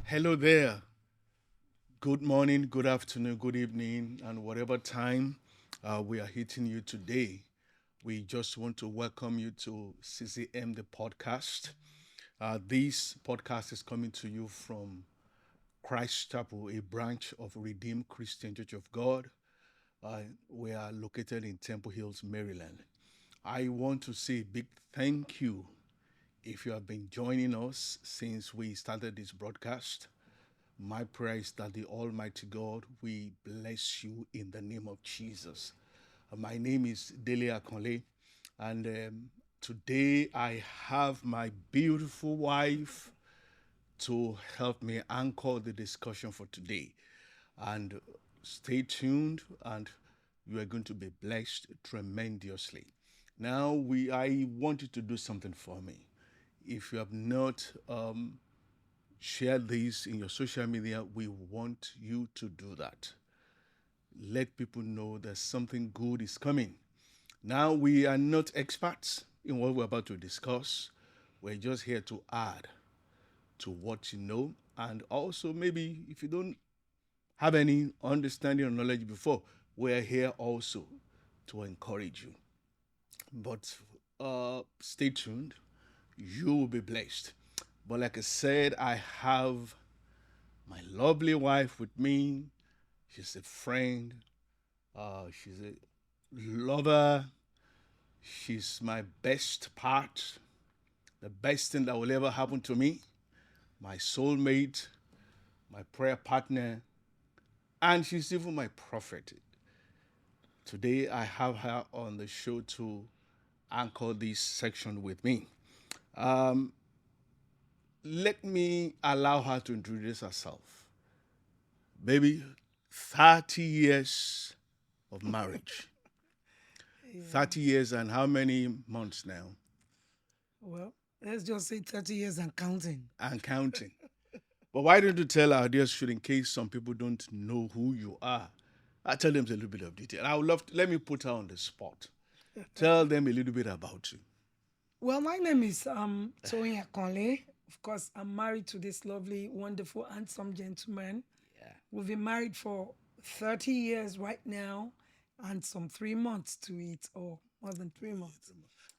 Hello there. Good morning, good afternoon, good evening, and whatever time we are hitting you today. We just want to welcome you to CCM, the podcast. This podcast is coming to you from Christ Chapel, a branch of Redeemed Christian Church of God. Uh, we are located in Temple Hills, Maryland. I want to say a big thank you if you have been joining us since we started this broadcast. My prayer is that the Almighty God will bless you in the name of Jesus. My name is Dele Akanle, and today I have my beautiful wife to help me anchor the discussion for today. And stay tuned, and you are going to be blessed tremendously. Now, I want you to do something for me. If you have not share this in your social media, we want you to do that. Let people know that something good is coming. Now, we are not experts in what we're about to discuss. We're just here to add to what you know. And also, maybe if you don't have any understanding or knowledge before, we're here also to encourage you. But stay tuned. You will be blessed. But like I said, I have my lovely wife with me. She's a friend. She's a lover. She's my best part. The best thing that will ever happen to me. My soulmate, my prayer partner, and she's even my prophet. Today I have her on the show to anchor this section with me. Um, Let me allow her to introduce herself. Baby, 30 years of marriage. Yeah. 30 years and how many months now? Well, let's just say 30 years and counting. And counting. But why don't you tell our dear student, in case some people don't know who you are? I tell them a little bit of detail. I would love to, let me put her on the spot. Tell them a little bit about you. Well, my name is Toyin Akanle. Of course, I'm married to this lovely, wonderful, handsome gentleman. Yeah. We've been married for 30 years right now and some 3 months to it, or more than 3 months.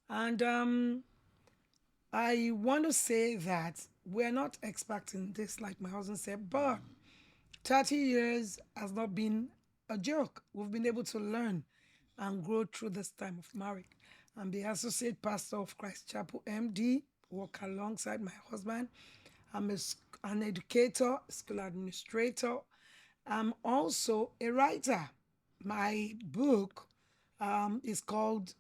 And I want to say that we're not expecting this, like my husband said, but 30 years has not been a joke. We've been able to learn and grow through this time of marriage. I'm the associate pastor of Christ Chapel MD, work alongside my husband. I'm an educator, school administrator. I'm also a writer. My book is called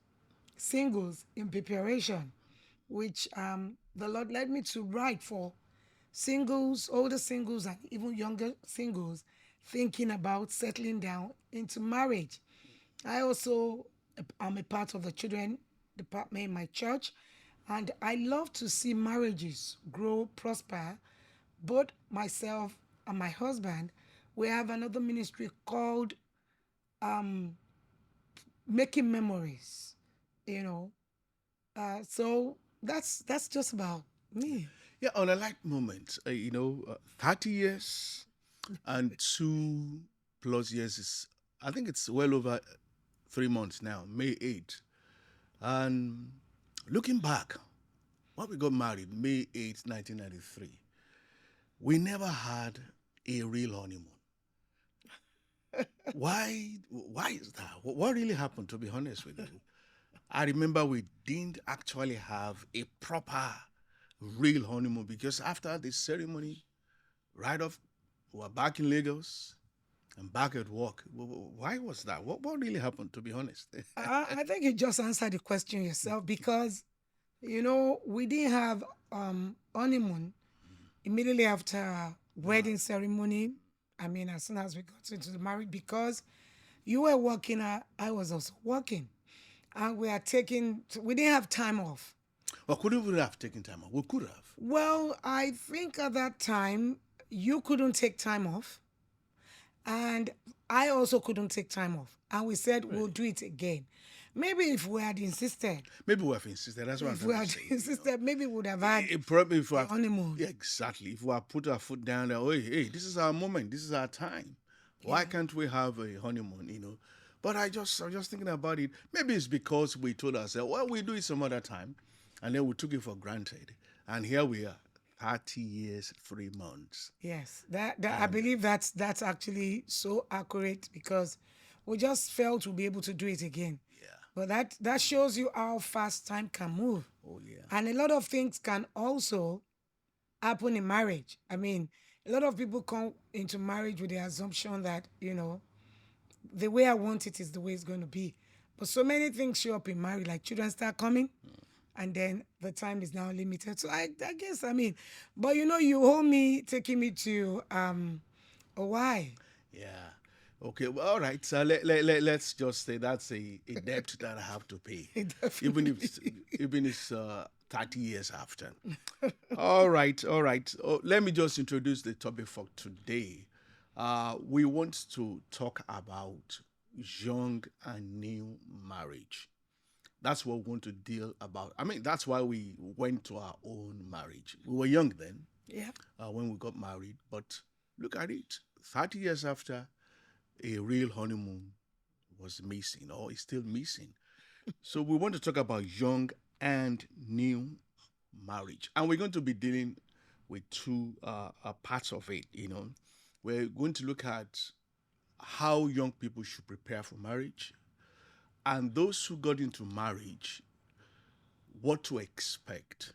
Singles in Preparation, which the Lord led me to write for singles, older singles, and even younger singles thinking about settling down into marriage. I also am a part of the children department in my church, and I love to see marriages grow, prosper. Both myself and my husband, we have another ministry called Making Memories. You know, so that's just about me. Yeah, on a light moment, 30 years and 2 plus years is, I think it's well over 3 months now, May 8th. And looking back, when we got married, May 8th, 1993, we never had a real honeymoon. Why is that? What really happened, to be honest with you? I remember we didn't actually have a proper real honeymoon because after the ceremony, right off, we were back in Lagos and back at work. Why was that? What really happened, to be honest? I think you just answered the question yourself because we didn't have honeymoon immediately after The marriage. wedding ceremony. I mean, as soon as we got into the marriage, because you were working, I was also working, and we didn't have time off. Well, couldn't we have taken time off? We could have. Well, I think at that time you couldn't take time off, and I also couldn't take time off. And we said we'll Really? do it again. Maybe if we had insisted, Maybe we have insisted. That's what I'm if we trying to had say. insisted, maybe we would have had Probably if we a have, honeymoon. yeah, exactly. If we have put our foot down there, oh, hey, this is our moment. This is our time. Why Yeah. can't we have a honeymoon? But I'm just thinking about it. Maybe it's because we told ourselves, well, we'll do it some other time, and then we took it for granted. And here we are, 30 years, 3 months. Yes, that I And believe that's actually so accurate because we just felt we'll be able to do it again. yeah, But that shows you how fast time can move. oh yeah, And a lot of things can also happen in marriage. I mean, a lot of people come into marriage with the assumption that, the way I want it is the way it's going to be. But so many things show up in marriage, like children start coming, and then the time is now limited. So I guess, I mean, but you hold me, taking me to a why. yeah. Okay, well, all right. So let's just say that's a debt that I have to pay, even if Definitely. even if it's 30 years after. All right, all right. Oh, let me just introduce the topic for today. We want to talk about young and new marriage. That's what we want to deal about. I mean, that's why we went to our own marriage. We were young then Yeah. when we got married, but look at it. 30 years after, a real honeymoon was missing or is still missing. So we want to talk about young and new marriage, and we're going to be dealing with two parts of it. We're going to look at how young people should prepare for marriage, and those who got into marriage, what to expect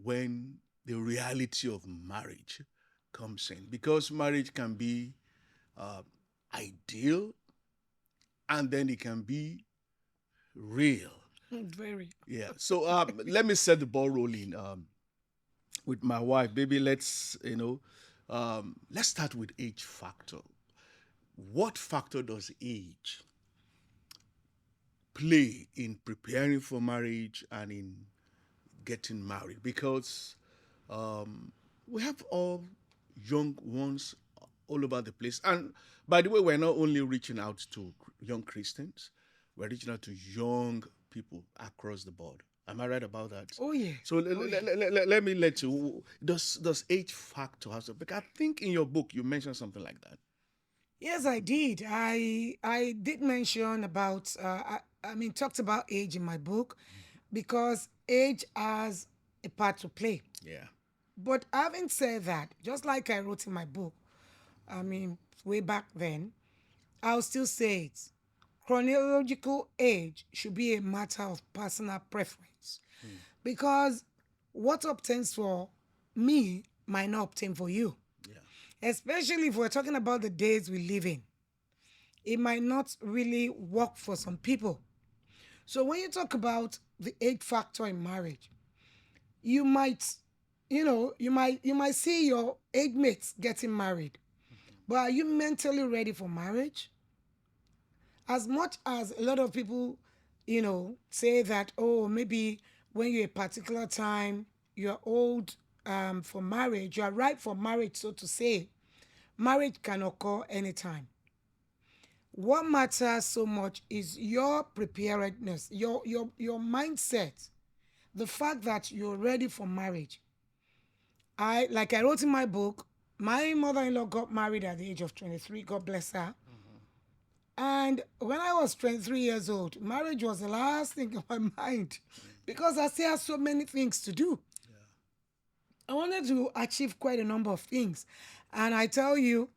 when the reality of marriage comes in, because marriage can be uh, ideal, and then it can be real. Very. Yeah. So let me set the ball rolling with my wife. Maybe let's start with age factor. What factor does age play in preparing for marriage and in getting married? Because we have all young ones all over the place. And by the way, we're not only reaching out to young Christians, we're reaching out to young people across the board. Am I right about that? Oh yeah. So Oh yeah. let me let you. Does age factor have? Because I think in your book you mentioned something like that. Yes, I did. I did mention about I mean talked about age in my book because age has a part to play. Yeah. But having said that, just like I wrote in my book, I mean way back then, I'll still say it. Chronological age should be a matter of personal preference because what obtains for me might not obtain for you, Yeah. especially if we're talking about the days we live in. It might not really work for some people. So when you talk about the age factor in marriage, you might, you might see your age mates getting married, but are you mentally ready for marriage? As much as a lot of people, say that, oh, maybe when you're a particular time, you're old for marriage, you are ripe for marriage, so to say, marriage can occur anytime. What matters so much is your preparedness, your mindset, the fact that you're ready for marriage. I wrote in my book, my mother-in-law got married at the age of 23, God bless her. And when I was 23 years old, marriage was the last thing on my mind because I still had so many things to do. I wanted to achieve quite a number of things. And I tell you,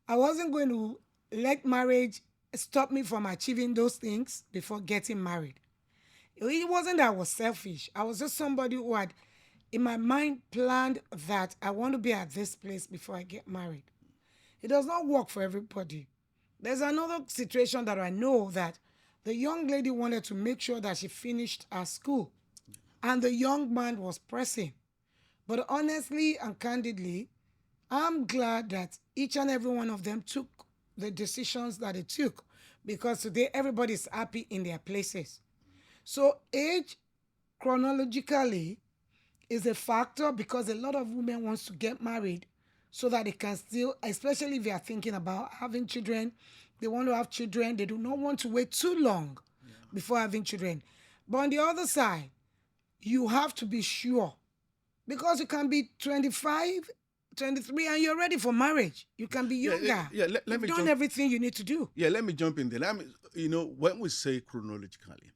I wasn't going to let marriage stop me from achieving those things before getting married. It wasn't that I was selfish. I was just somebody who had, in my mind, planned that I want to be at this place before I get married. It does not work for everybody. There's another situation that I know that the young lady wanted to make sure that she finished her school, and the young man was pressing. But honestly and candidly, I'm glad that each and every one of them took the decisions that they took because today everybody's happy in their places. So, age chronologically is a factor because a lot of women wants to get married so that they can still, especially if they are thinking about having children, they want to have children, they do not want to wait too long before having children. But on the other side, you have to be sure because you can be 25, 23, and you're ready for marriage. You can be Yeah, younger. let You've me done jump. everything you need to do. Yeah, let me jump in there. When we say chronologically,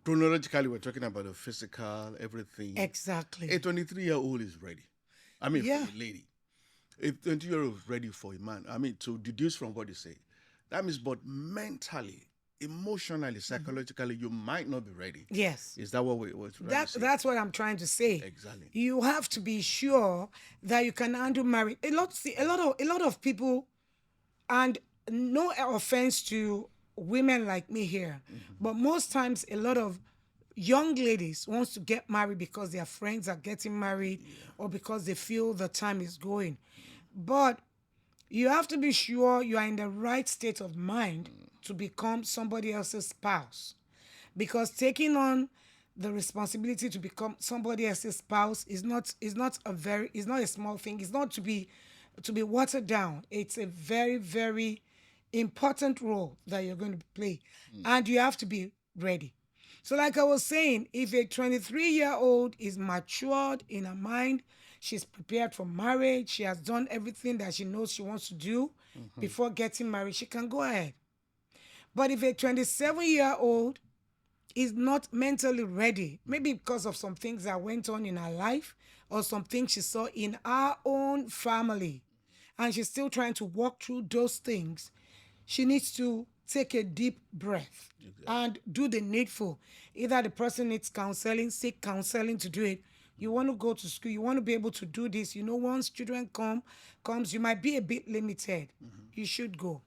chronologically, we're talking about the physical, everything. A Exactly. 23-year-old is ready. I mean, for Yeah. a lady. A 20-year-old is ready for a man. I mean, to deduce from what they say, that means, but mentally, emotionally, psychologically, you might not be ready. Yes. Is that what we're trying to say? That's what I'm trying to say. Exactly. You have to be sure that you can handle marriage. A lot of people, and no offense to women like me here, but most times a lot of young ladies wants to get married because their friends are getting married or because they feel the time is going. But you have to be sure you are in the right state of mind to become somebody else's spouse, because taking on the responsibility to become somebody else's spouse is not a small thing. It's not to be watered down. It's a very, very important role that you're going to play, and you have to be ready. So, like I was saying, if a 23-year-old is matured in her mind, she's prepared for marriage, she has done everything that she knows she wants to do before getting married, she can go ahead. But if a 27-year-old is not mentally ready, maybe because of some things that went on in her life or some things she saw in our own family, and she's still trying to walk through those things, she needs to take a deep breath and do the needful. Either the person needs counseling, seek counseling to do it. You want to go to school, you want to be able to do this. Once children comes, you might be a bit limited. You should go.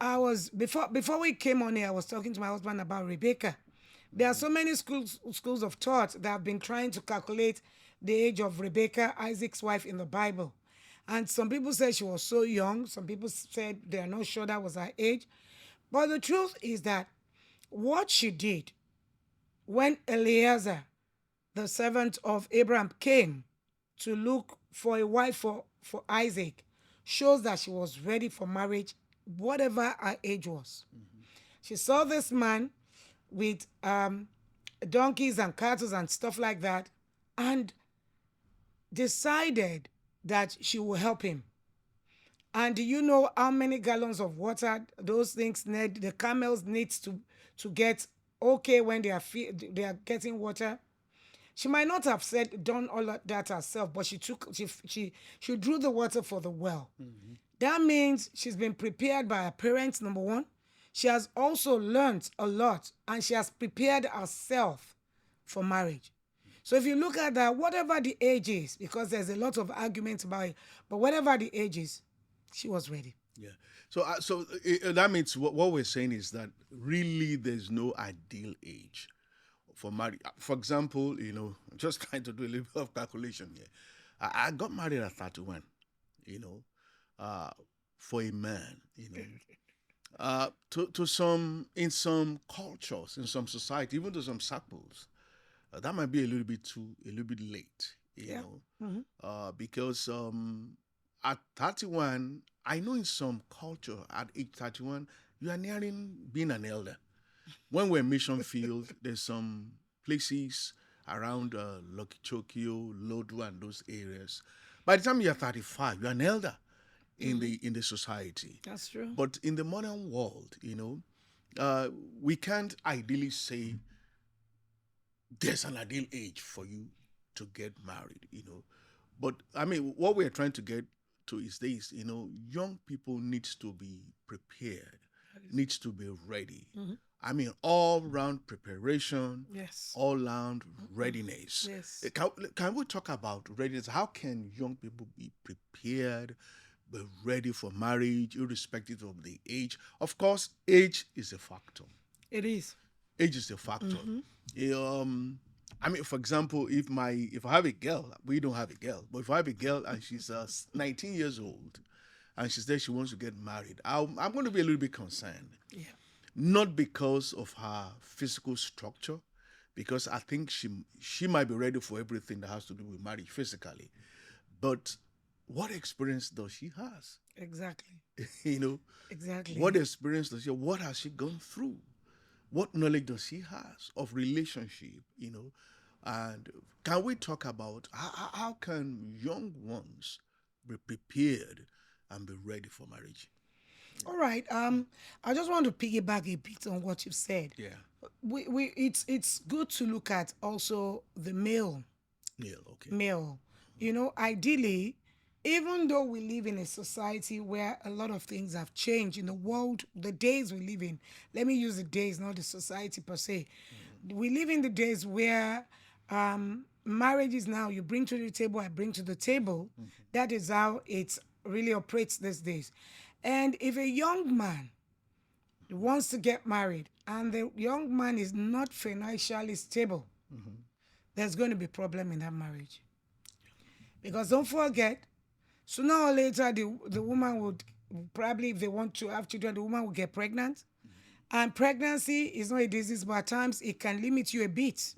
I was before we came on here, I was talking to my husband about Rebecca. There are so many schools of thought that have been trying to calculate the age of Rebecca, Isaac's wife, in the Bible. And some people said she was so young. Some people said they are not sure that was her age. But the truth is that what she did when Eliezer, the servant of Abraham, came to look for a wife for Isaac, shows that she was ready for marriage, whatever her age was. She saw this man with donkeys and cattle and stuff like that, and decided that she will help him. And do you know how many gallons of water those things need? The camels needs to get okay when they are getting water. She might not have done all of that herself, but she drew the water for the well. That means she's been prepared by her parents, number one. She has also learned a lot, and she has prepared herself for marriage. So if you look at that, whatever the age is, because there's a lot of arguments about it, but whatever the age is, she was ready. Yeah. That means what we're saying is that really there's no ideal age for marriage. For example, I'm just trying to do a little bit of calculation here. I got married at 31, you know, for a man, to some, in some cultures, in some society, even to some circles, that might be a little bit late, Yeah. Mhm. because at 31, I know in some culture at age 31, you are nearing being an elder. When we're mission field, there's some places around Lokichokio, Lodu, and those areas. By the time you're 35, you're an elder in the society. That's true. But in the modern world, we can't ideally say there's an ideal age for you to get married. But I mean, what we're trying to get to is this, young people needs to be prepared, needs to be ready. I mean, all round preparation, Yes. all round readiness. Yes. Can we talk about readiness? How can young people be prepared, be ready for marriage, irrespective of the age? Of course, age is a factor. It is. Age is a factor. I mean, for example, if I have a girl, we don't have a girl, but if I have a girl and she's 19 years old, and she says she wants to get married, I'm going to be a little bit concerned. Yeah. Not because of her physical structure, because I think she might be ready for everything that has to do with marriage physically, but what experience does she has? Exactly. you know, Exactly. what experience does she? What has she gone through? What knowledge does he has of relationship? And can we talk about how can young ones be prepared and be ready for marriage? All right. I just want to piggyback a bit on what you said. Yeah. It's good to look at also the Neil, okay. male. Ideally, even though we live in a society where a lot of things have changed in the world, the days we live in, let me use the days, not the society per se. We live in the days where marriage is now you bring to the table, I bring to the table. That is how it really operates these days. And if a young man wants to get married and the young man is not financially stable, there's going to be problem in that marriage. Because don't forget, sooner or later, the woman would probably, if they want to have children, the woman will get pregnant. And pregnancy is not a disease, but at times it can limit you a bit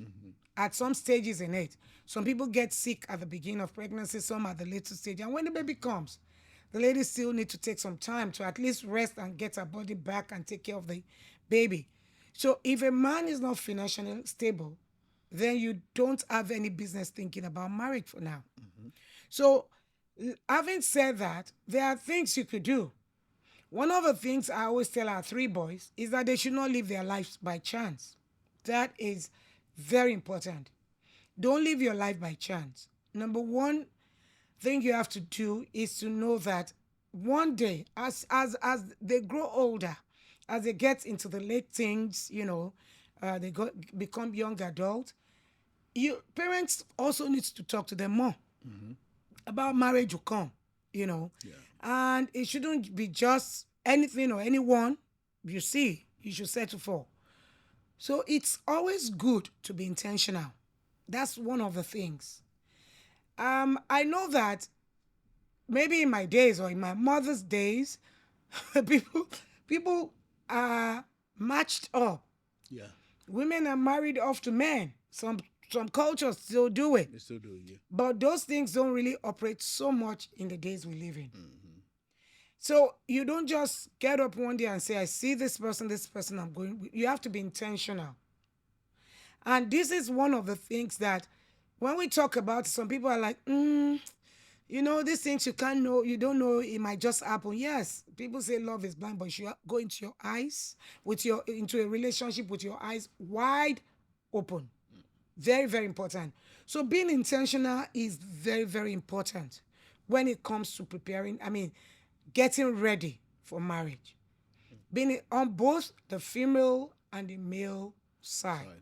at some stages in it. Some people get sick at the beginning of pregnancy, some at the later stage. And when the baby comes, the lady still need to take some time to at least rest and get her body back and take care of the baby. So if a man is not financially stable, then you don't have any business thinking about marriage for now. So, having said that, there are things you could do. One of the things I always tell our three boys is that they should not live their lives by chance. That is very important. Don't live your life by chance. Number one thing you have to do is to know that one day, as they grow older, as they get into the late teens, become young adults, you parents also need to talk to them more about marriage will come, Yeah. and it shouldn't be just anything or anyone you see you should settle for. So it's always good to be intentional. That's one of the things. I know that maybe in my days or in my mother's days, people people are matched up. Yeah. Women are married off to men. Some cultures still do it. They still do, yeah. But those things don't really operate so much in the days we live in. So you don't just get up one day and say, I see this person I'm going with. You have to be intentional. And this is one of the things that when we talk about it, some people are like, these things you can't know, you don't know, it might just happen. Yes, people say love is blind, but you go into your eyes, into a relationship with your eyes wide open. Very, very important. So being intentional is very, very important when it comes to getting ready for marriage. Being on both the female and the male side. Right.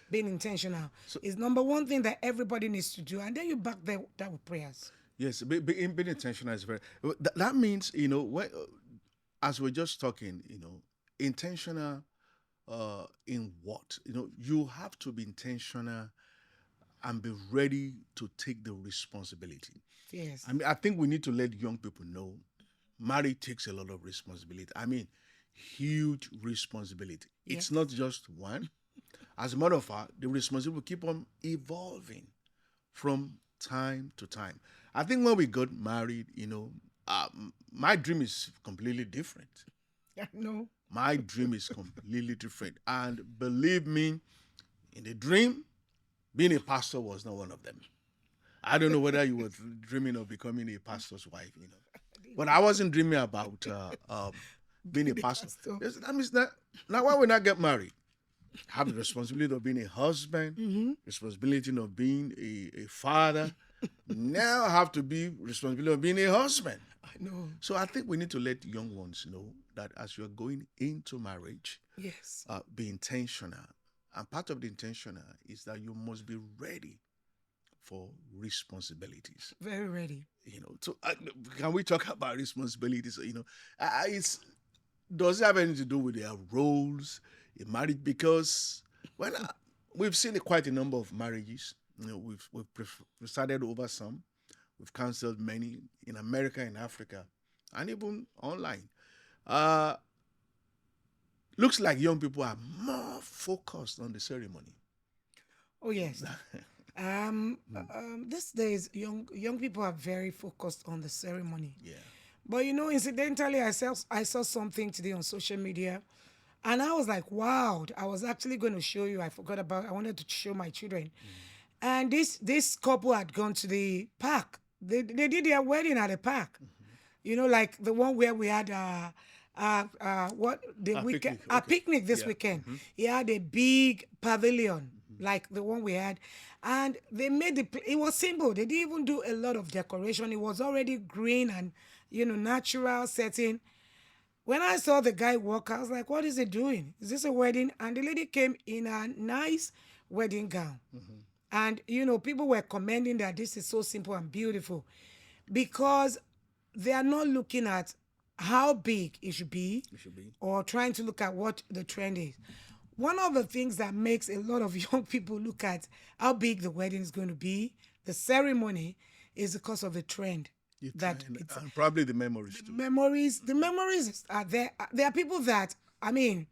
Being intentional is number one thing that everybody needs to do. And then you back that with prayers. Yes, being intentional is very. That means as we're just talking, intentional in what? You have to be intentional and be ready to take the responsibility. Yes. I think we need to let young people know marriage takes a lot of responsibility. Huge responsibility. It's not just one. As a matter of fact, the responsibility will keep on evolving from time to time. I think when we got married, my dream is completely different. No. My dream is completely different. And believe me, in the dream, being a pastor was not one of them. I don't know whether you were dreaming of becoming a pastor's wife, but I wasn't dreaming about being a pastor. That means that now why we not get married? Have the responsibility of being a husband, responsibility of being a father. Now I have to be responsibility of being a husband. I know. So I think we need to let young ones know that as you're going into marriage, Yes. be intentional. And part of the intentional is that you must be ready for responsibilities. Very ready. So can we talk about responsibilities? Does it have anything to do with their roles in marriage? Because we've seen quite a number of marriages. We've presided over some. We've counseled many in America, in Africa, and even online. Looks like young people are more focused on the ceremony. Oh yes. These days, young people are very focused on the ceremony. Yeah. But incidentally, I saw something today on social media, And I was like, wow, I was actually going to show you. I wanted to show my children. And this couple had gone to the park. They did their wedding at the park. You know, like the one where we had what the A weekend picnic. a Okay. picnic this Yeah. weekend. He had a big pavilion like the one we had, and they made it was simple. They didn't even do a lot of decoration. It was already green and natural setting. When I saw the guy walk, I was like, what is he doing? Is this a wedding? And the lady came in a nice wedding gown. And, people were commending that this is so simple and beautiful because they are not looking at how big it should be It should be. or trying to look at what the trend is. One of the things that makes a lot of young people look at how big the wedding is going to be, the ceremony, is because of the trend. You That try it's and probably the memories too. the memories are there. There are people that, I mean,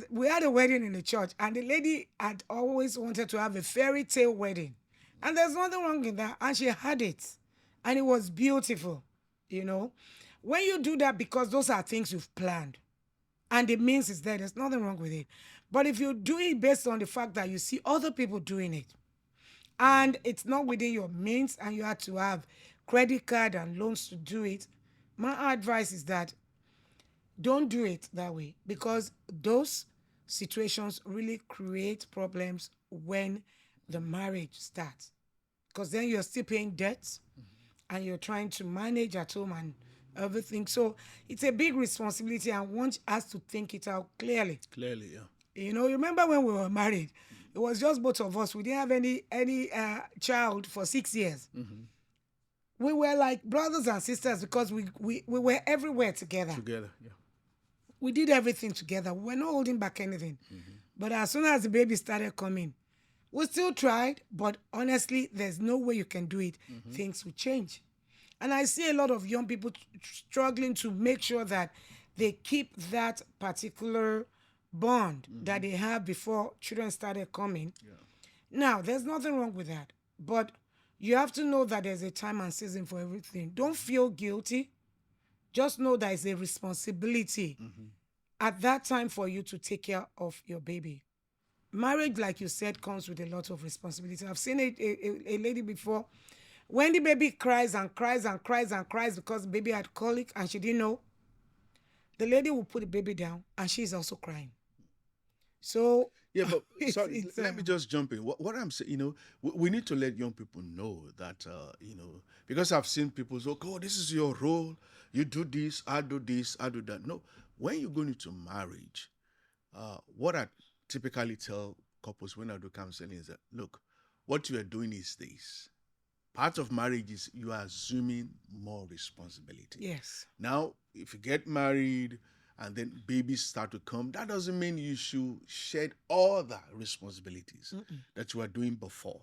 we had a wedding in the church, and the lady had always wanted to have a fairy tale wedding, and there's nothing wrong in that, and she had it, and it was beautiful. You know, when you do that, because those are things you've planned, and the means is there, there's nothing wrong with it. But if you do it based on the fact that you see other people doing it, and it's not within your means, and you had to have credit card and loans to do it, my advice is that don't do it that way, because those situations really create problems when the marriage starts. Because then you're still paying debts and you're trying to manage at home and everything. So it's a big responsibility, and want us to think it out clearly. Clearly, yeah. Remember when we were married? It was just both of us. We didn't have any child for 6 years. We were like brothers and sisters because we were everywhere together. Together, yeah. We did everything together. We were not holding back anything. But as soon as the baby started coming, we still tried, but honestly, there's no way you can do it. Things will change. And I see a lot of young people struggling to make sure that they keep that particular bond that they have before children started coming. Now, there's nothing wrong with that. But you have to know that there's a time and season for everything. Don't feel guilty. Just know that it's a responsibility at that time for you to take care of your baby. Marriage, like you said, comes with a lot of responsibility. I've seen a lady before. When the baby cries and cries and cries and cries because the baby had colic and she didn't know, the lady will put the baby down and she's also crying. So Yeah, but it's, sorry, it's let me just jump in. What I'm saying, we need to let young people know that, because I've seen people say, "Oh, this is your role. You do this, I do this, I do that." No, when you go into marriage, what I typically tell couples when I do counseling is that, look, what you are doing is this. Part of marriage is you are assuming more responsibility. yes. Now, if you get married and then babies start to come, that doesn't mean you should shed all the responsibilities that you are doing before.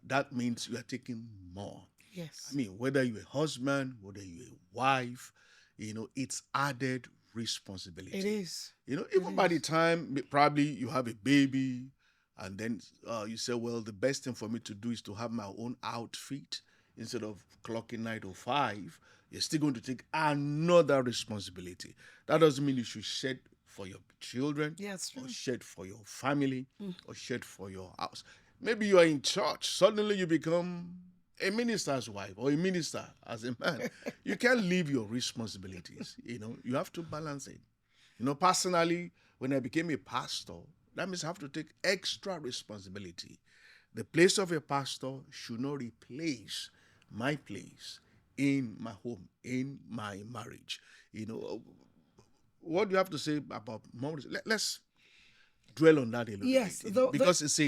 That means you are taking more. Yes. I mean, whether you're a husband, whether you're a wife, it's added responsibility. It is. Even by the time probably you have a baby, and then you say, well, the best thing for me to do is to have my own outfit instead of clocking 9 to 5. You're still going to take another responsibility. That doesn't mean you should shed for your children, Yes, or true. shed for your family, or shed for your house. Maybe you are in church, suddenly you become a minister's wife or a minister as a man. You can't leave your responsibilities. You have to balance it. Personally, when I became a pastor, that means I have to take extra responsibility. The place of a pastor should not replace my place in my home, in my marriage. What do you have to say about marriage? Let's dwell on that a little Yes, bit, because it's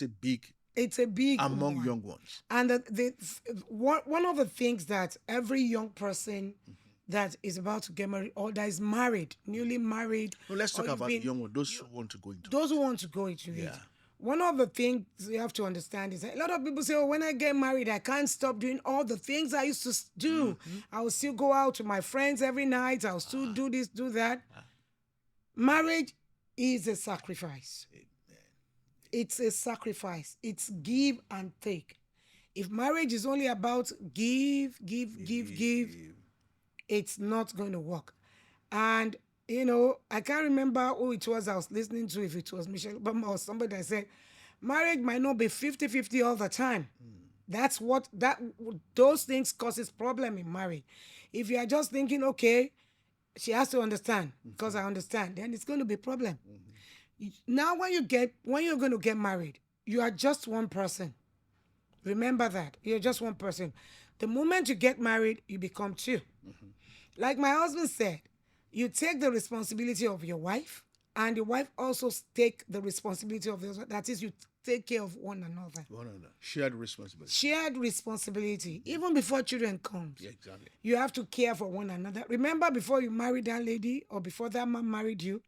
a big it's a big among one. young ones. And one of the things that every young person that is about to get married or that is married, newly married, No, let's talk or you've about the been- young ones, those who want to go into those who want to go into it. Yeah. One of the things you have to understand is that a lot of people say, oh, when I get married, I can't stop doing all the things I used to do. I will still go out to my friends every night. I'll still do this, do that. Marriage is a sacrifice. It's a sacrifice. It's give and take. If marriage is only about give, it's not going to work. And I can't remember who it was I was listening to, if it was Michelle Obama or somebody that said, marriage might not be 50-50 all the time. That's what those things causes problem in marriage. If you are just thinking, okay, she has to understand because I understand, then it's going to be problem. Now when you're going to get married, you are just one person. Remember that. You're just one person. The moment you get married, you become two. Like my husband said, you take the responsibility of your wife, and your wife also take the responsibility of the husband. That is, you take care of one another. One another. Shared responsibility. Shared responsibility, even before children comes. Yeah, exactly. You have to care for one another. Remember, before you married that lady or before that man married you,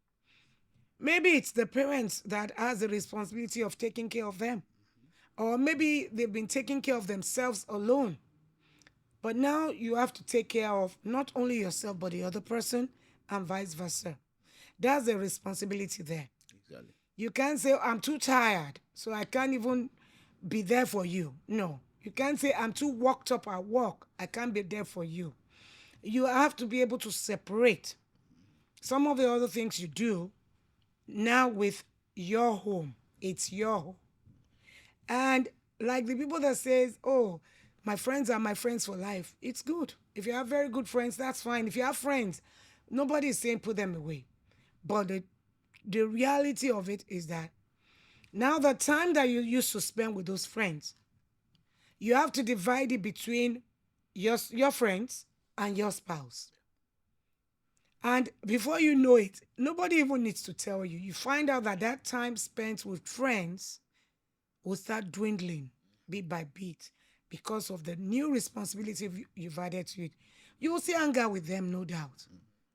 maybe it's the parents that has the responsibility of taking care of them. Or maybe they've been taking care of themselves alone. But now you have to take care of not only yourself, but the other person, and vice versa. That's the responsibility there. Exactly. You can't say, I'm too tired, so I can't even be there for you. No. You can't say, I'm too worked up at work, I can't be there for you. You have to be able to separate some of the other things you do now with your home. It's your home. And like the people that says, oh, my friends are my friends for life. It's good. If you have very good friends, that's fine. If you have friends, nobody is saying put them away. But the reality of it is that now the time that you used to spend with those friends, you have to divide it between your friends and your spouse. And before you know it, nobody even needs to tell you. You find out that that time spent with friends will start dwindling bit by bit because of the new responsibility you've added to it. You will still hang out with them, no doubt.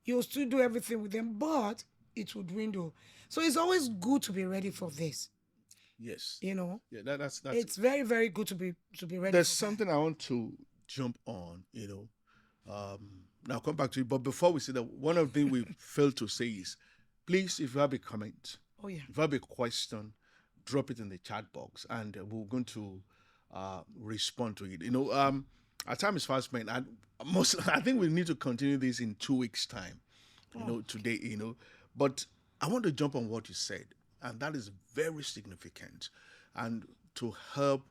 You will still do everything with them, but it will dwindle. So it's always good to be ready for this. Yes. Yeah, that's it's very, very good to be ready. There's for something I want to jump on, now I'll come back to it. But before we say that, one of the things we failed to say is, please, if you have a comment, Oh yeah, if you have a question, drop it in the chat box, and we're going to respond to it. Our time is fast spent, and I think we need to continue this in 2 weeks' time. Today, but I want to jump on what you said, and that is very significant, and to help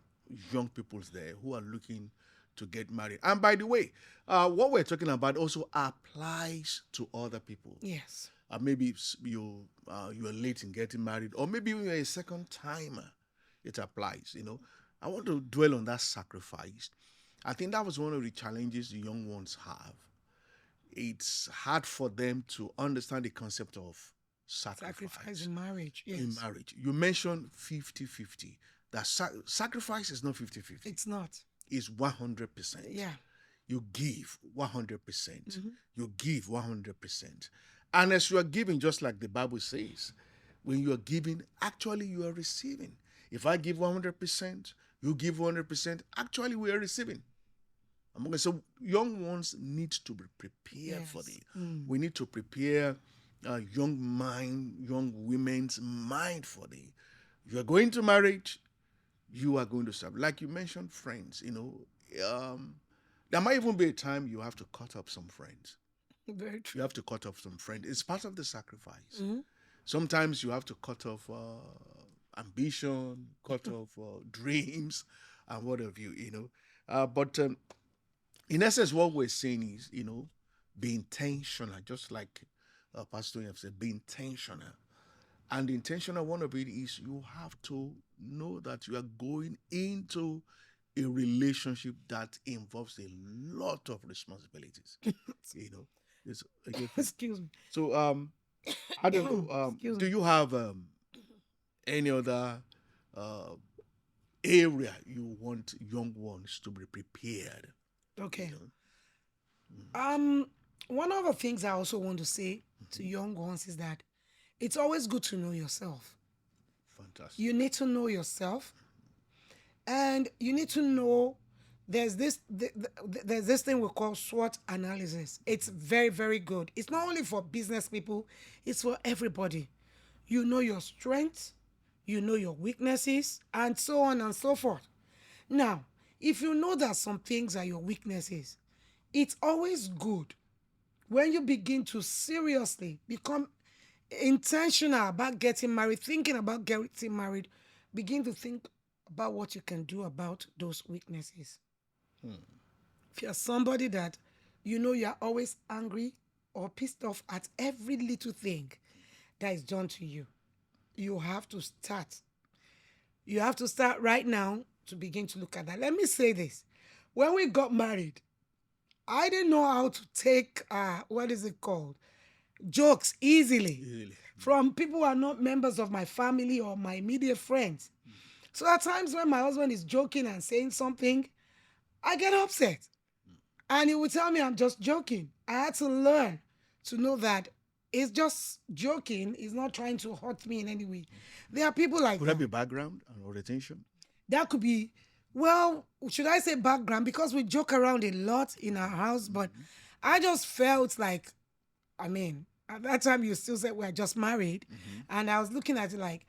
young people there who are looking to get married. And by the way, what we're talking about also applies to other people. yes, Maybe you are late in getting married, or maybe you're a second timer. It applies. I want to dwell on that sacrifice. I think that was one of the challenges the young ones have. It's hard for them to understand the concept of sacrifice in marriage. Yes, in marriage. You mentioned 50-50. That sacrifice is not 50-50. it's not. It's 100%. Yeah, You give 100%. percent You give 100%. And as you are giving, just like the Bible says, when you are giving, actually you are receiving. If I give 100%, you give 100%, actually we are receiving. I'm going to say young ones need to be prepared for this. We need to prepare young women's mind for this. You are going to marriage, you are going to serve. Like you mentioned, friends, there might even be a time you have to cut off some friends. very true. You have to cut off some friends. It's part of the sacrifice. Sometimes you have to cut off ambition, cut off dreams, and what have you, but in essence, what we're saying is, be intentional, just like Pastor Toyin have said, be intentional. And the intentional one of it is you have to know that you are going into a relationship that involves a lot of responsibilities. It's, okay. Excuse me. So I don't know. Excuse Do me. you have any other uh, area you want young ones to be prepared? Okay. One of the things I also want to say to young ones is that it's always good to know yourself. Fantastic. You need to know yourself, and you need to know there's this thing we call SWOT analysis. It's very, very good. It's not only for business people, it's for everybody. You know your strengths, you know your weaknesses, and so on and so forth. Now, if you know that some things are your weaknesses, it's always good when you begin to seriously become intentional about getting married, thinking about getting married, begin to think about what you can do about those weaknesses. If you're somebody that you know you're always angry or pissed off at every little thing that is done to you, you have to start. You have to start right now to begin to look at that. Let me say this. When we got married, I didn't know how to take, what is it called? Jokes easily Really. from people who are not members of my family or my immediate friends. So at times when my husband is joking and saying something, I get upset. And he would tell me I'm just joking. I had to learn to know that it's just joking. He's not trying to hurt me in any way. There are people like Could that. that be background or retention? That could be, well, should I say background? Because we joke around a lot in our house, but I just felt like, I mean, at that time you still said we're just married. And I was looking at it like,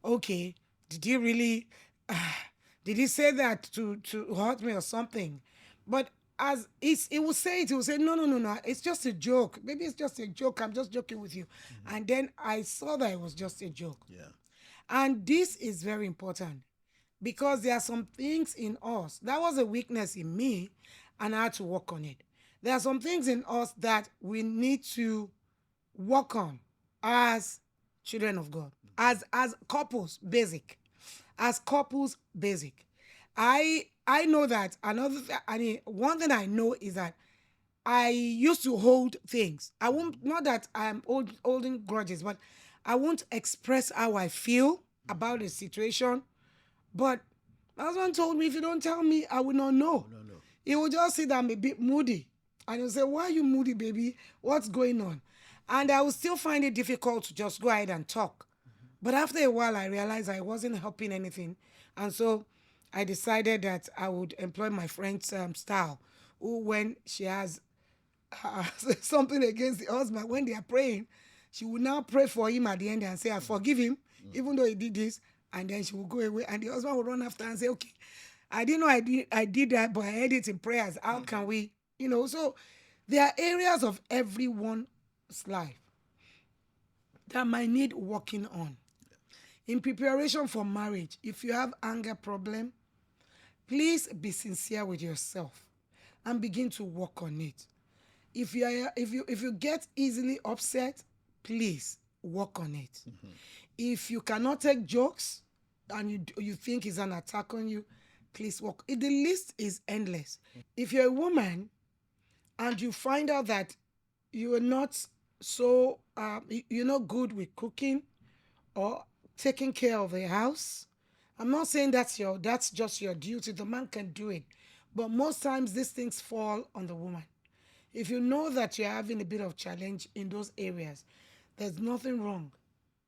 okay, did he really, did he say that to hurt me or something? But as it will say it, it will say, no, no, no, no, it's just a joke. Maybe it's just a joke. I'm just joking with you. And then I saw that it was just a joke. Yeah. And this is very important because there are some things in us that was a weakness in me, and I had to work on it. There are some things in us that we need to work on as children of God, as couples, basic, as couples, basic. I know that one thing I know is that I used to hold things. I won't, not that I'm holding grudges, but I won't express how I feel about a situation. But my husband told me, if you don't tell me, I will not know. No. He will just see that I'm a bit moody. And he'll say, why are you moody, baby? What's going on? And I will still find it difficult to just go ahead and talk. But after a while, I realized I wasn't helping anything. And so I decided that I would employ my friend's style, who, when she has something against the husband, when they are praying, she will now pray for him at the end and say, I forgive him, even though he did this. And then she will go away. And the husband will run after and say, okay, I didn't know I did that, but I heard it in prayers. How can we, so there are areas of everyone's life that might need working on. In preparation for marriage, if you have anger problem, please be sincere with yourself and begin to work on it. If you get easily upset, please work on it. If you cannot take jokes and you think it's an attack on you, please work. The list is endless. If you're a woman and you find out that you are not so you're not good with cooking or taking care of the house, I'm not saying that's just your duty. The man can do it, but most times these things fall on the woman. If you know that you're having a bit of challenge in those areas, there's nothing wrong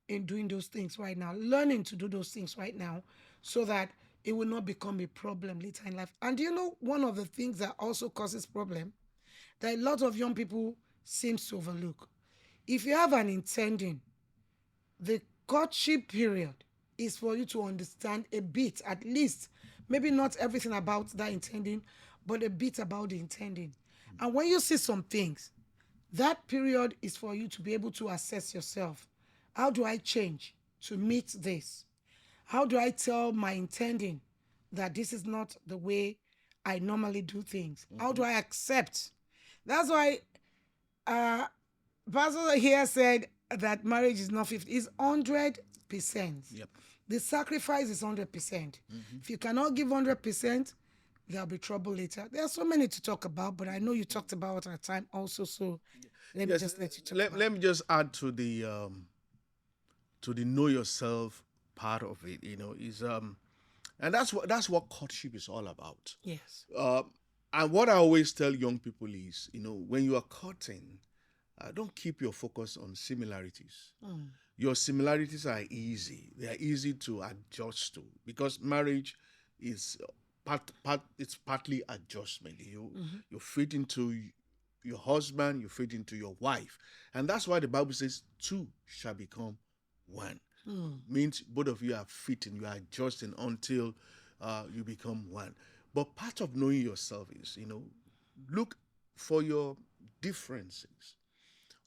in doing those things right now, learning to do those things right now so that it will not become a problem later in life. And one of the things that also causes problem that a lot of young people seems to overlook. If you have an intending, the courtship period is for you to understand a bit, at least, maybe not everything about that intending, but a bit about the intending. And when you see some things, that period is for you to be able to assess yourself. How do I change to meet this? How do I tell my intending that this is not the way I normally do things? How do I accept? That's why Pastor here said that marriage is not 50, it's 100%. Yep. The sacrifice is 100%. If you cannot give 100%, there'll be trouble later. There are so many to talk about, but I know you talked about at a time also, so let me just let you talk about Let me just add to the know yourself part of it. Is and that's what courtship is all about. Yes. And what I always tell young people is, when you are courting, don't keep your focus on similarities. Your similarities are easy; they are easy to adjust to because marriage is it's partly adjustment. You fit into your husband, you fit into your wife, and that's why the Bible says two shall become one. Means both of you are fitting, you are adjusting until you become one. But part of knowing yourself is, look for your differences.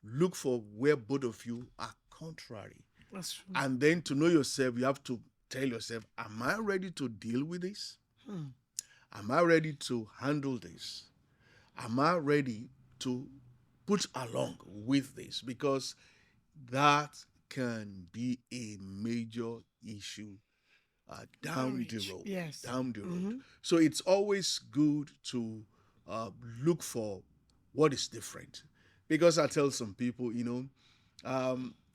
Look for where both of you are contrary. That's true. And then to know yourself, you have to tell yourself, am I ready to deal with this? Am I ready to handle this? Am I ready to put along with this? Because that can be a major issue down the Marriage. road. Yes. Down the road. So it's always good to look for what is different. Because I tell some people,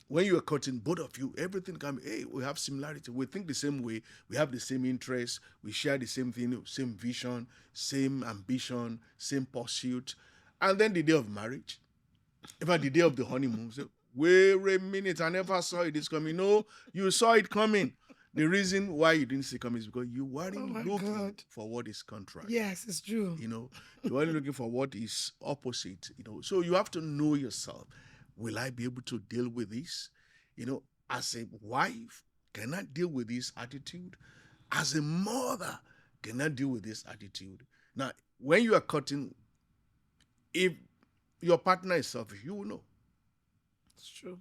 when you are cutting, both of you, everything can be, hey, we have similarity. We think the same way. We have the same interests. We share the same thing, same vision, same ambition, same pursuit. And then the day of marriage, in fact, the day of the honeymoon, say, wait a minute, I never saw it this coming. No, you saw it coming. The reason why you didn't see it coming is because you weren't looking for what is contrary. Yes, it's true. You weren't looking for what is opposite. So you have to know yourself. Will I be able to deal with this? As a wife, can I deal with this attitude? As a mother, can I deal with this attitude? Now, when you are cutting, if your partner is selfish, you will know. It's true.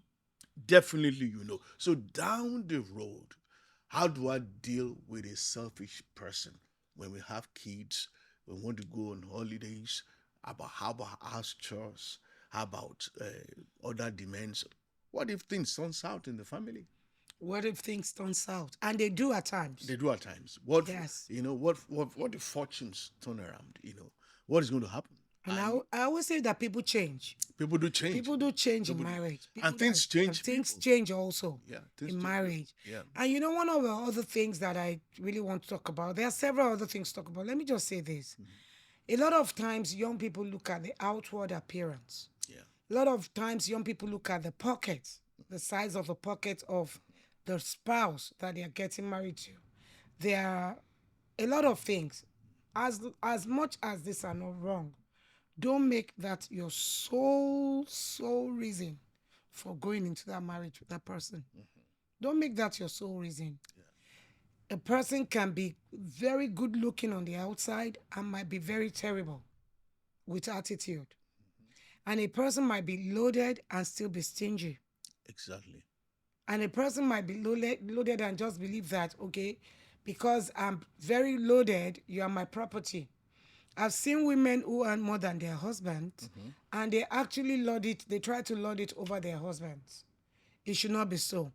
Definitely, you know. So down the road, how do I deal with a selfish person when we have kids, we want to go on holidays, how about house chores, how about other demands? What if things turns out in the family? What if things turn south? And they do at times. They do at times. What Yes. what if fortunes turn around? What is going to happen? And I always say that people change. People do change. People do change in marriage. And things change. And things change also things in change. marriage. Yeah. And one of the other things that I really want to talk about, there are several other things to talk about. Let me just say this. A lot of times young people look at the outward appearance. Yeah. A lot of times young people look at the pocket, the size of the pocket of the spouse that they are getting married to. There are a lot of things. As much as these are not wrong, don't make that your sole reason for going into that marriage with that person. Don't make that your sole reason. A person can be very good looking on the outside and might be very terrible with attitude. And a person might be loaded and still be stingy. Exactly. And a person might be loaded and just believe that, okay, because I'm very loaded, you are my property. I've seen women who earn more than their husbands, and they actually they try to lord it over their husbands. It should not be so.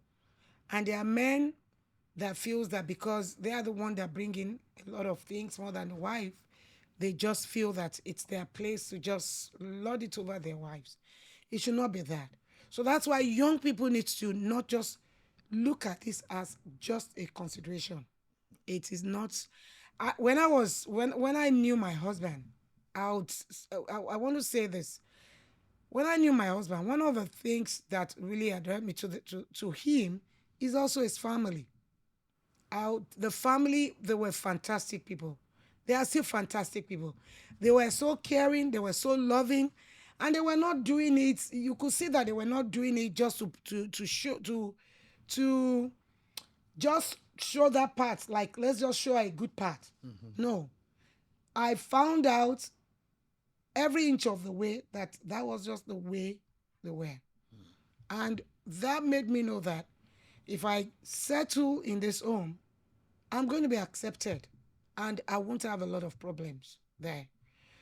And there are men that feels that because they are the one that bring in a lot of things more than the wife, they just feel that it's their place to just lord it over their wives. It should not be that. So that's why young people need to not just look at this as just a consideration. It is not. When I knew my husband, I want to say this. When I knew my husband, one of the things that really attracted me to him is also his family. The family, they were fantastic people. They are still fantastic people. They were so caring, they were so loving, and they were not doing it. You could see that they were not doing it just to just show that part, like let's just show a good part. No. I found out every inch of the way that was just the way they were. And that made me know that if I settle in this home, I'm going to be accepted and I won't have a lot of problems there.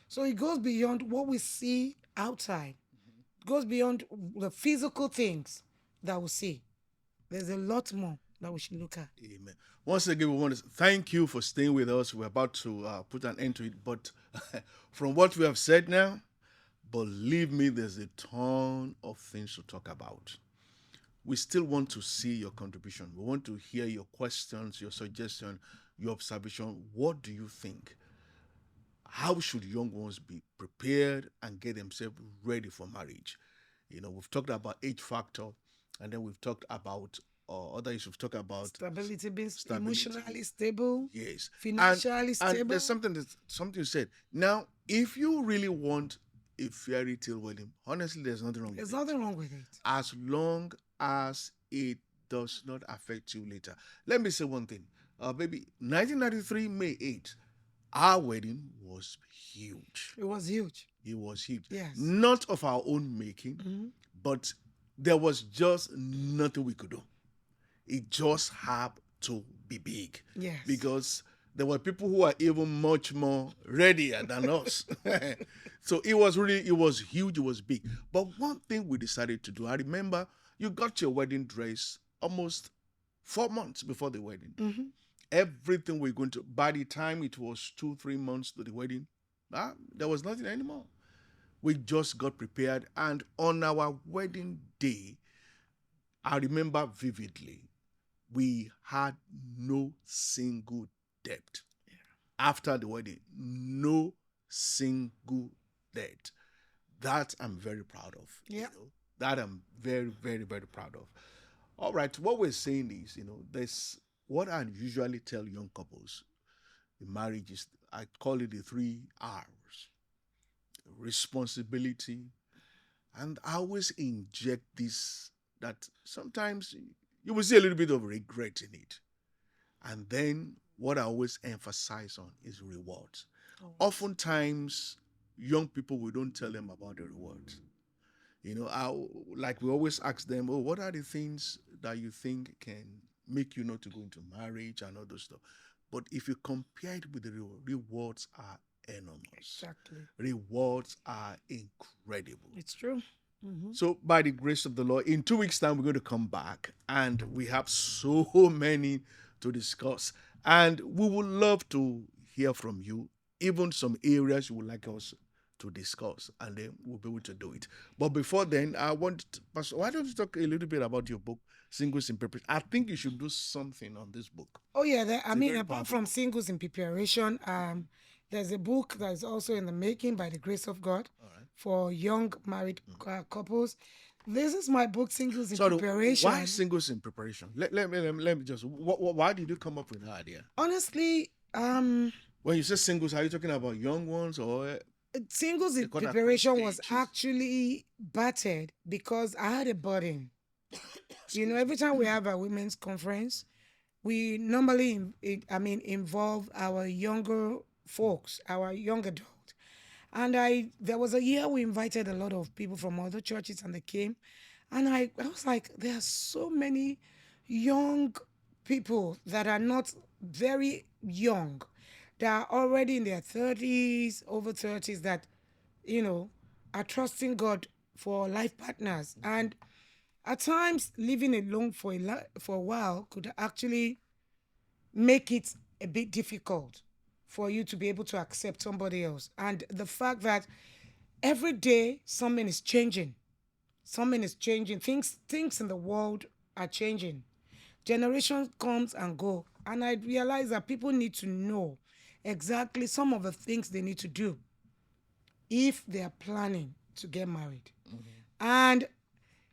So it goes beyond what we see outside. It goes beyond the physical things that we see. There's a lot more that we should look at. Amen. Once again, we want to thank you for staying with us. We're about to put an end to it. But from what we have said now, believe me, there's a ton of things to talk about. We still want to see your contribution. We want to hear your questions, your suggestion, your observation. What do you think? How should young ones be prepared and get themselves ready for marriage? We've talked about age factor, and then we've talked about other issues. We've talked about stability, being emotionally stable, yes, financially stable. And there's something you said. Now, if you really want a fairy tale wedding, honestly, there's nothing wrong with it. There's nothing wrong with it. As long as it does not affect you later. Let me say one thing. Baby, 1993, May 8th, our wedding was huge. It was huge. It was huge. Yes. Not of our own making, but there was just nothing we could do. It just had to be big. Yes. Because there were people who are even much more readier than us. So it was huge, it was big. But one thing we decided to do, I remember you got your wedding dress almost 4 months before the wedding. Everything we're going to, by the time it was 2-3 months to the wedding, there was nothing anymore. We just got prepared, and on our wedding day, I remember vividly, we had no single debt. After the wedding, no single debt. That I'm very proud of. Yeah. That I'm very, very, very proud of. All right, what we're saying is, there's what I usually tell young couples in marriage is, I call it the 3 R's: responsibility, and I always inject this, that sometimes you will see a little bit of regret in it. And then what I always emphasize on is rewards. Oftentimes, young people, we don't tell them about the rewards. Like we always ask them, oh, what are the things that you think can make you not to go into marriage and all those stuff? But if you compare it with the rewards are enormous. Exactly. Rewards are incredible. It's true. So, by the grace of the Lord, in 2 weeks' time, we're going to come back, and we have so many to discuss. And we would love to hear from you, even some areas you would like us to discuss, and then we'll be able to do it. But before then, Pastor, why don't you talk a little bit about your book, Singles in Preparation? I think you should do something on this book. Oh yeah, very apart from Singles in Preparation, there's a book that is also in the making by the grace of God for young married couples. This is my book, Singles in Preparation. Why Singles in Preparation? Let me just. Why did you come up with that idea? Honestly, when you say singles, are you talking about young ones or? Singles in Preparation was actually battered because I had a burden. Every time we have a women's conference, we normally involve our younger folks, our young adult. And there was a year we invited a lot of people from other churches, and they came. And I was like, there are so many young people that are not very young, that are already in their 30s, over 30s, that, are trusting God for life partners. And at times, living alone for a while could actually make it a bit difficult for you to be able to accept somebody else. And the fact that every day something is changing. Things in the world are changing. Generations comes and go. And I realize that people need to know exactly some of the things they need to do if they are planning to get married. And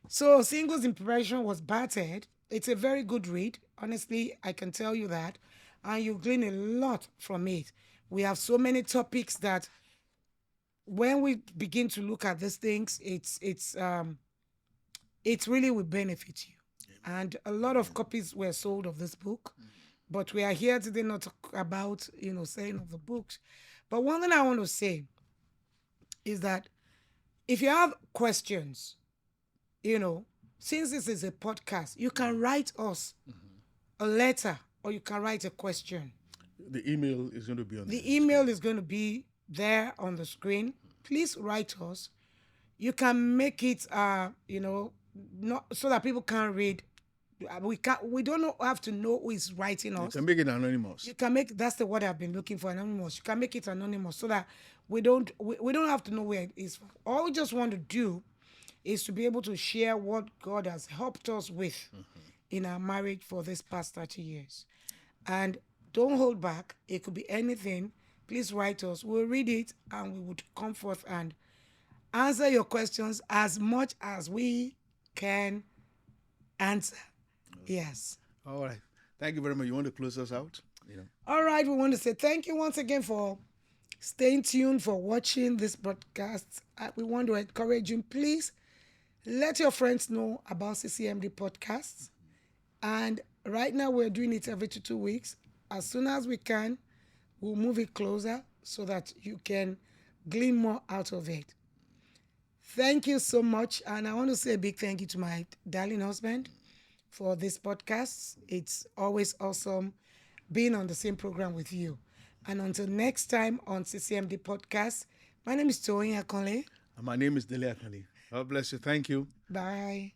so Singles in Preparation was battered. It's a very good read. Honestly, I can tell you that. And you glean a lot from it. We have so many topics that when we begin to look at these things, it really will benefit you. And a lot of copies were sold of this book. But we are here today not to talk about, selling of the books. But one thing I want to say is that if you have questions, since this is a podcast, you can write us a letter or you can write a question. The email is going to be on the email is going to be there on the screen. Please write us. You can make it, not so that people can read. We don't have to know who is writing us. You can make it anonymous. You can make, that's the word I've been looking for, anonymous. You can make it anonymous so that we don't have to know where it is from. All we just want to do is to be able to share what God has helped us with in our marriage for this past 30 years. And don't hold back. It could be anything. Please write us. We'll read it and we would come forth and answer your questions as much as we can answer. Yes. All right. Thank you very much. You want to close us out? All right. We want to say thank you once again for staying tuned, for watching this broadcast. We want to encourage you, please let your friends know about CCMD podcasts. And right now we're doing it every 2 weeks. As soon as we can, we'll move it closer so that you can glean more out of it. Thank you so much. And I want to say a big thank you to my darling husband for this podcast. It's always awesome being on the same program with you. And until next time on CCMD podcast, my name is Toyin Akanle. And my name is Dele Akanle. God bless you. Thank you. Bye.